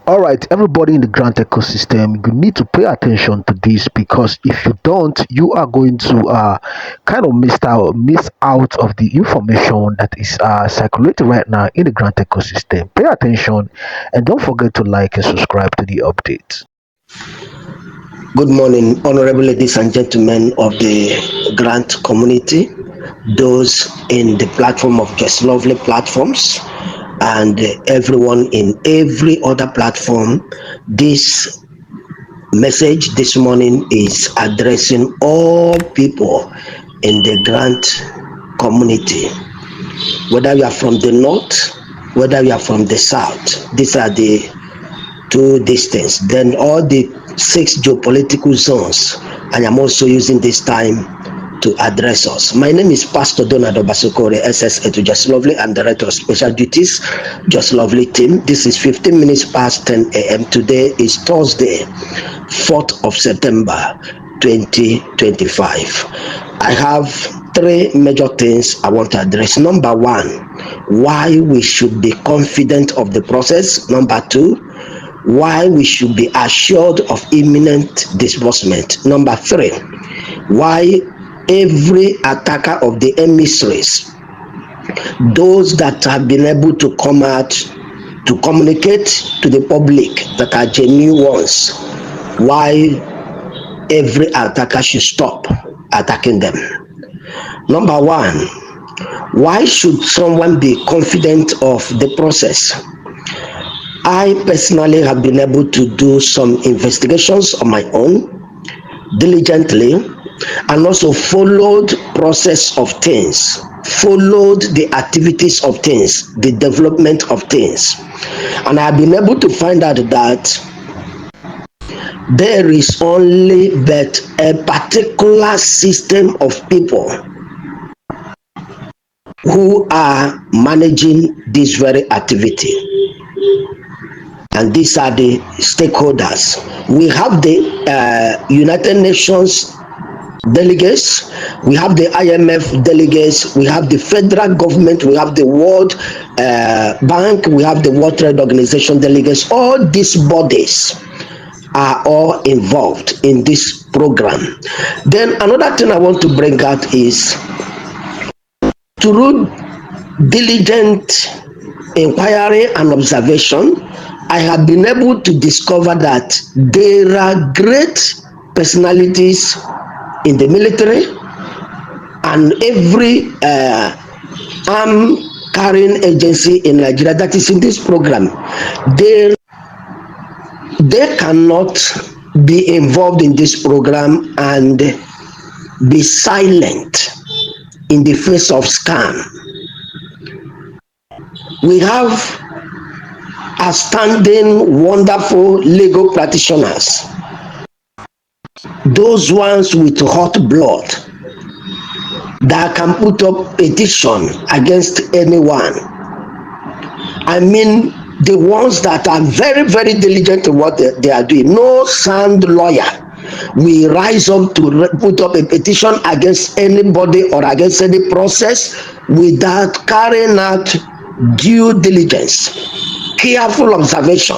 All right, everybody in the grant ecosystem, you need to pay attention to this because if you don't, you are going to kind of miss out of the information that is circulating right now in the grant ecosystem. Pay attention and don't forget to like and subscribe to the updates. Good morning, honorable ladies and gentlemen of the grant community, those in the platform of Just Lovely platforms, and everyone in every other platform. This message this morning is addressing all people in the grant community, whether you are from the north, whether you are from the south. These are the two distance, then all the 6 geopolitical zones. I am also using this time to address us. My name is Pastor Donald Obasokore, SSA to Just Lovely and Director of Special Duties, Just Lovely team. This is 15 minutes past 10 a.m. Today is Thursday, 4th of September 2025. I have three major things I want to address. Number one, why we should be confident of the process. Number two, why we should be assured of imminent disbursement. Number three, why every attacker of the emissaries, those that have been able to come out to communicate to the public that are genuine ones, why every attacker should stop attacking them. Number one, why should someone be confident of the process? I personally have been able to do some investigations on my own diligently and also followed process of things, followed the activities of things, the development of things. And I've been able to find out that there is only but a particular system of people who are managing this very activity. And these are the stakeholders. We have the United Nations delegates, we have the IMF delegates, we have the federal government, we have the World Bank, we have the World Trade Organization delegates. All these bodies are all involved in this program. Then another thing I want to bring out is through diligent inquiry and observation, I have been able to discover that there are great personalities in the military and every arm carrying agency in Nigeria that is in this program. They cannot be involved in this program and be silent in the face of scam. We have outstanding, wonderful legal practitioners, those ones with hot blood that can put up petition against anyone. I mean, the ones that are very, very diligent in what they are doing. No sound lawyer will rise up to put up a petition against anybody or against any process without carrying out due diligence, careful observation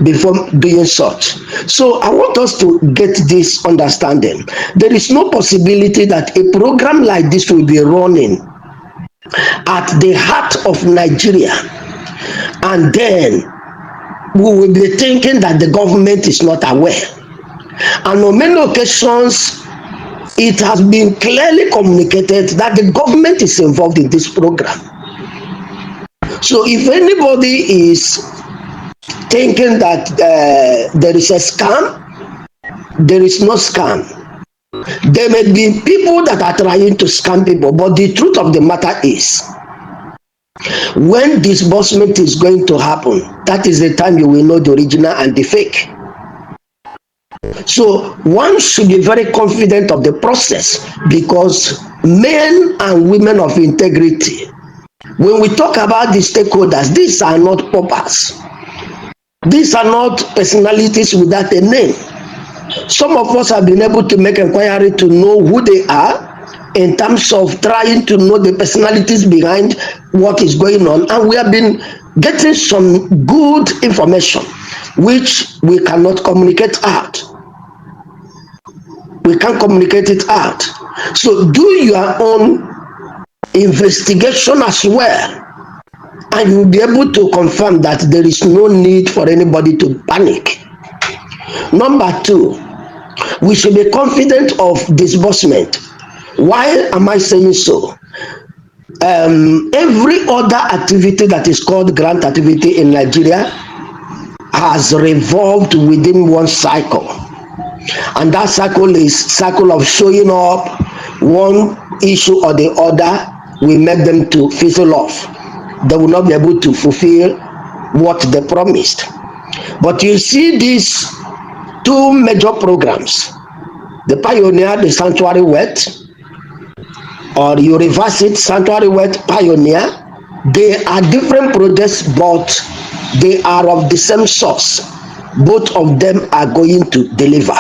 before doing such. So I want us to get this understanding. There is no possibility that a program like this will be running at the heart of Nigeria, and then we will be thinking that the government is not aware. And on many occasions, it has been clearly communicated that the government is involved in this program. So if anybody is thinking that there is a scam, there is no scam. There may be people that are trying to scam people, but the truth of the matter is, when disbursement is going to happen, that is the time you will know the original and the fake. So one should be very confident of the process, because men and women of integrity, when we talk about the stakeholders, these are not paupers. These are not personalities without a name. Some of us have been able to make inquiry to know who they are in terms of trying to know the personalities behind what is going on, and we have been getting some good information which we cannot communicate out. We can't communicate it out. So do your own investigation as well, and you'll be able to confirm that there is no need for anybody to panic. Number two, we should be confident of disbursement. Why am I saying so? Every other activity that is called grant activity in Nigeria has revolved within one cycle, and that cycle is cycle of showing up. One issue or the other will make them to fizzle off. They will not be able to fulfill what they promised. But you see these two major programs, the Pioneer, the Sanctuary Wealth, or you reverse it, Sanctuary Wealth, Pioneer. They are different projects, but they are of the same source. Both of them are going to deliver.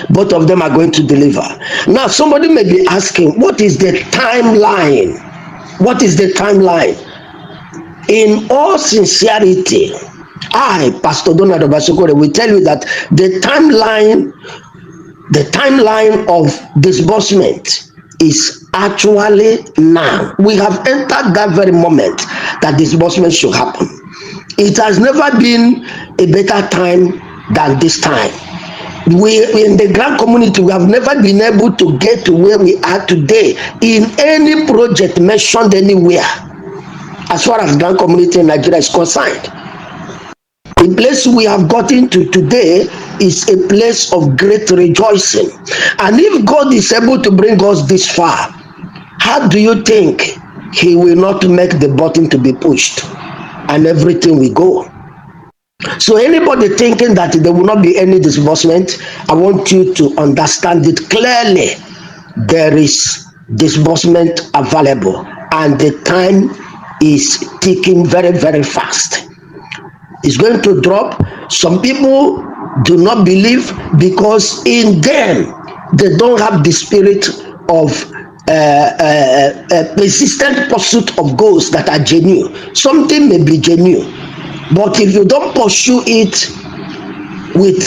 Both of them are going to deliver. Now, somebody may be asking, what is the timeline? What is the timeline? In all sincerity, I, Pastor Donald Obasokore, will tell you that the timeline of disbursement is actually now. We have entered that very moment that disbursement should happen. It has never been a better time than this time. We in the grant community, we have never been able to get to where we are today in any project mentioned anywhere as far as grant community in Nigeria is concerned. The place we have gotten to today is a place of great rejoicing. And if God is able to bring us this far, how do you think He will not make the button to be pushed and everything will go? So anybody thinking that there will not be any disbursement, I want you to understand it clearly. There is disbursement available, and the time is ticking very, very fast. It's going to drop. Some people do not believe because in them they don't have the spirit of persistent pursuit of goals that are genuine. Something may be genuine, but if you don't pursue it with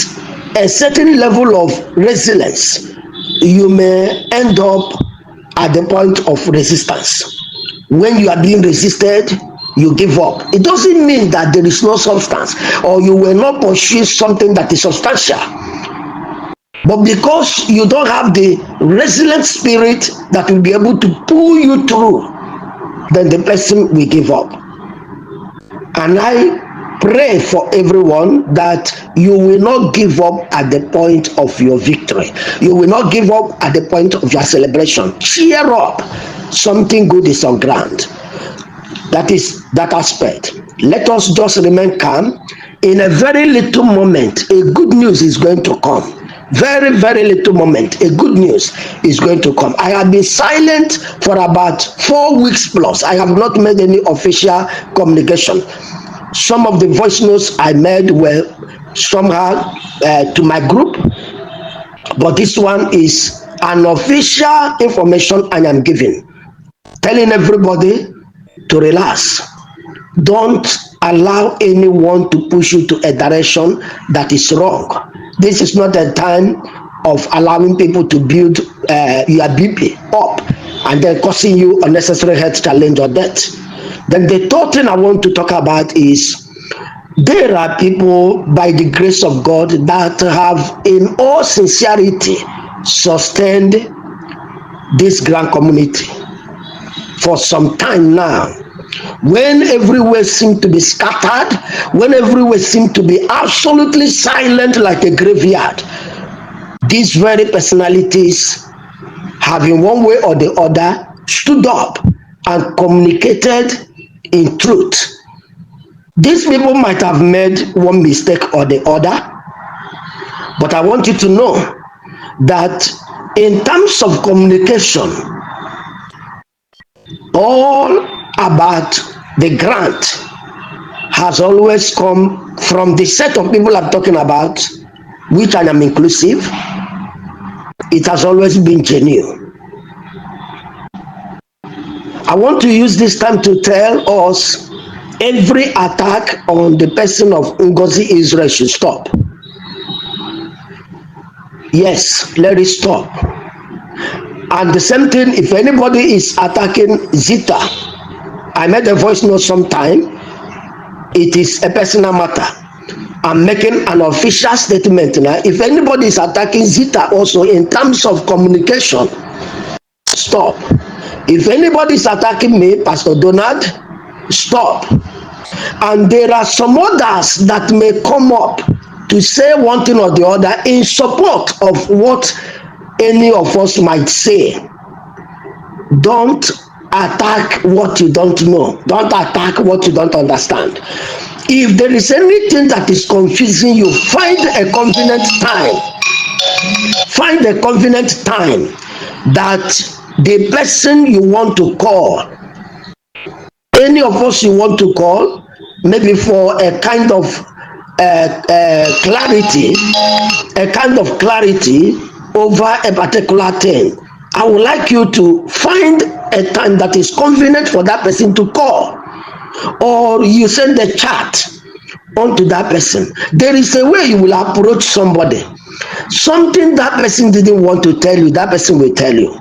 a certain level of resilience, you may end up at the point of resistance. When you are being resisted, you give up. It doesn't mean that there is no substance or you will not pursue something that is substantial. But because you don't have the resilient spirit that will be able to pull you through, then the person will give up. And I pray for everyone that you will not give up at the point of your victory. You will not give up at the point of your celebration. Cheer up. Something good is on ground. That is that aspect. Let us just remain calm. In a very little moment, a good news is going to come. Very, very little moment, a good news is going to come. I have been silent for about 4 weeks plus. I have not made any official communication. Some of the voice notes I made were somehow to my group, but this one is an official information I am giving, telling everybody to relax. Don't allow anyone to push you to a direction that is wrong. This is not a time of allowing people to build your BP up and then causing you unnecessary health challenge or death. Then the third thing I want to talk about is there are people, by the grace of God, that have in all sincerity sustained this grand community for some time now. When everywhere seemed to be scattered, when everywhere seemed to be absolutely silent like a graveyard, these very personalities have in one way or the other stood up and communicated in truth. These people might have made one mistake or the other, but I want you to know that in terms of communication, all about the grant has always come from the set of people I'm talking about, which I am inclusive. It has always been genuine. I want to use this time to tell us Every attack on the person of Ngozi Israel should stop. Yes, let it stop. And the same thing, if anybody is attacking Zita, I made a voice note sometime. It is a personal matter. I'm making an official statement now. If anybody is attacking Zita also in terms of communication, stop. If anybody is attacking me, Pastor Donald, stop. And there are some others that may come up to say one thing or the other in support of what any of us might say. Don't attack what you don't know. Don't attack what you don't understand. If there is anything that is confusing you, find a convenient time. Find a convenient time that the person you want to call, any of us you want to call, maybe for a kind of clarity, over a particular thing. I would like you to find a time that is convenient for that person to call, or you send a chat onto that person. There is a way you will approach somebody. Something that person didn't want to tell you, that person will tell you.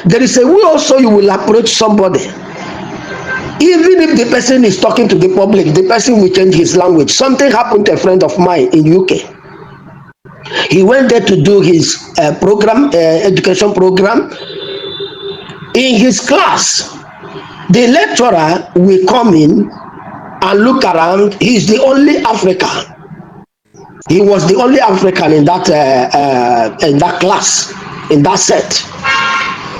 There is a way also you will approach somebody. Even if the person is talking to the public, the person will change his language. Something happened to a friend of mine in UK. He went there to do his education program. In his class, the lecturer will come in and look around. He's the only African. He was the only African in that class, in that set.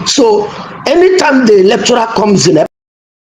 So anytime the lecturer comes in,